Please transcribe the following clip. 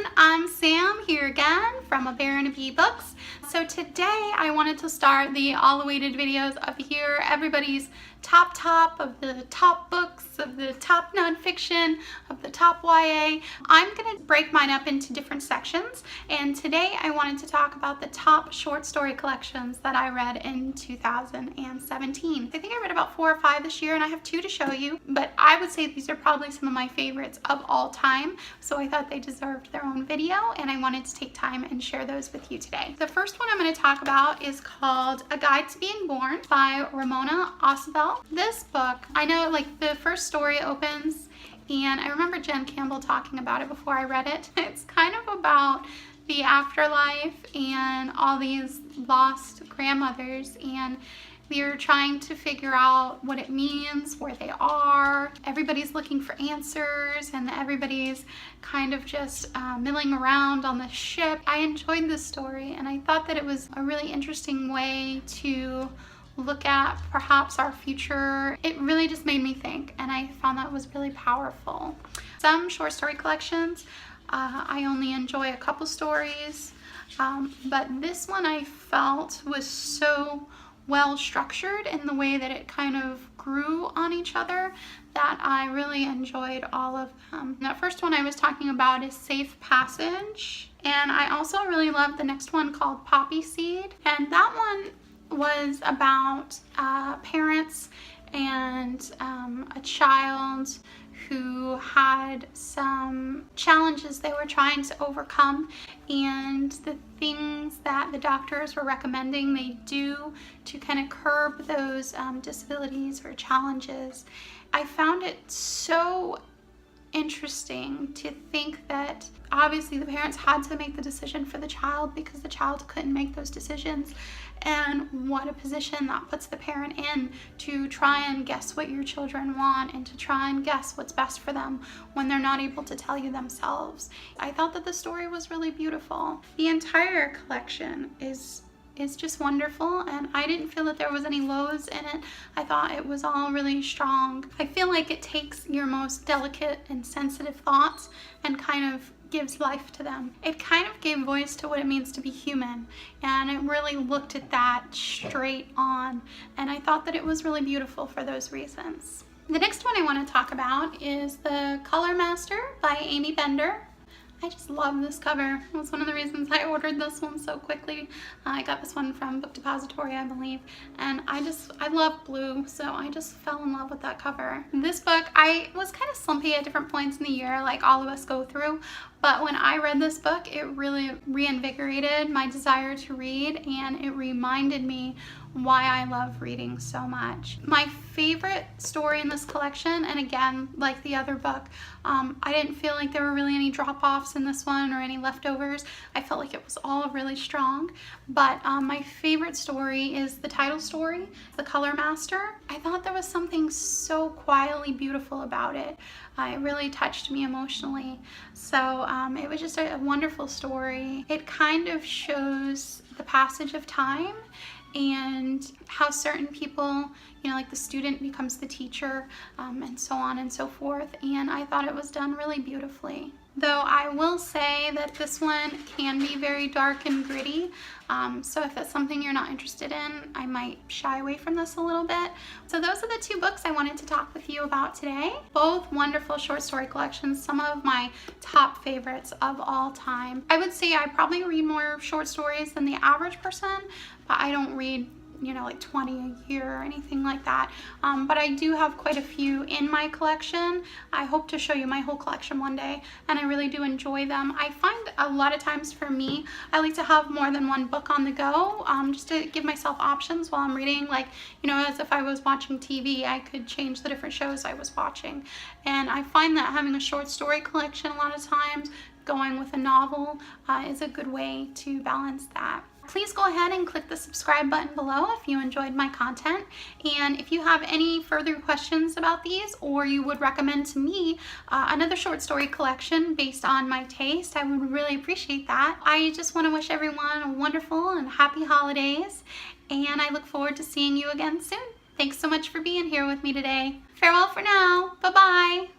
everyone, I'm Sam here again from A Bear and a Bee Books. So today I wanted to start the all-awaited videos of here, everybody's top of the top books, of the top nonfiction, of the top YA. I'm going to break mine up into different sections, and today I wanted to talk about the top short story collections that I read in 2017. I think I read about 4 or 5 this year, and I have 2 to show you, but I would say these are probably some of my favorites of all time, so I thought they deserved their own video, and I wanted to take time and share those with you today. The first one I'm going to talk about is called A Guide to Being Born by Ramona Acebel. This book, I know like the first story opens, and I remember Jen Campbell talking about it before I read it. It's kind of about the afterlife and all these lost grandmothers, and they're trying to figure out what it means, where they are. Everybody's looking for answers, and everybody's kind of just milling around on the ship. I enjoyed this story, and I thought that it was a really interesting way to look at perhaps our future. It really just made me think, and I found that was really powerful. Some short story collections, I only enjoy a couple stories, but this one I felt was so well structured in the way that it kind of grew on each other that I really enjoyed all of them. That first one I was talking about is Safe Passage, and I also really loved the next one called Poppy Seed, and that one was about parents and a child who had some challenges they were trying to overcome, and the things that the doctors were recommending they do to kind of curb those disabilities or challenges. I found it so interesting to think that obviously the parents had to make the decision for the child because the child couldn't make those decisions, and what a position that puts the parent in to try and guess what your children want and to try and guess what's best for them when they're not able to tell you themselves. I thought that the story was really beautiful. The entire collection is just wonderful, and I didn't feel that there was any lows in it. I thought it was all really strong. I feel like it takes your most delicate and sensitive thoughts and kind of gives life to them. It kind of gave voice to what it means to be human, and it really looked at that straight on, and I thought that it was really beautiful for those reasons. The next one I want to talk about is The Color Master by Amy Bender. I just love this cover. It was one of the reasons I ordered this one so quickly. I got this one from Book Depository, I believe, and I love blue, so I just fell in love with that cover. This book, I was kind of slumpy at different points in the year, like all of us go through, but when I read this book, it really reinvigorated my desire to read, and it reminded me why I love reading so much. My favorite story in this collection, and again, like the other book, I didn't feel like there were really any drop-offs in this one or any leftovers. I felt like it was all really strong, but my favorite story is the title story, The Color Master. I thought there was something so quietly beautiful about it. It really touched me emotionally. So it was just a wonderful story. It kind of shows the passage of time and how certain people, you know, like the student becomes the teacher, and so on and so forth, and I thought it was done really beautifully. Though I will say that this one can be very dark and gritty, so if that's something you're not interested in, I might shy away from this a little bit. So those are the 2 books I wanted to talk with you about today. Both wonderful short story collections, some of my top favorites of all time. I would say I probably read more short stories than the average person, but I don't read, you know, like 20 a year or anything like that, but I do have quite a few in my collection. I hope to show you my whole collection one day, and I really do enjoy them. I find a lot of times for me, I like to have more than one book on the go, just to give myself options while I'm reading, like, you know, as if I was watching TV, I could change the different shows I was watching, and I find that having a short story collection a lot of times, going with a novel, is a good way to balance that. Please go ahead and click the subscribe button below if you enjoyed my content, and if you have any further questions about these, or you would recommend to me another short story collection based on my taste, I would really appreciate that. I just want to wish everyone a wonderful and happy holidays, and I look forward to seeing you again soon. Thanks so much for being here with me today. Farewell for now. Bye-bye.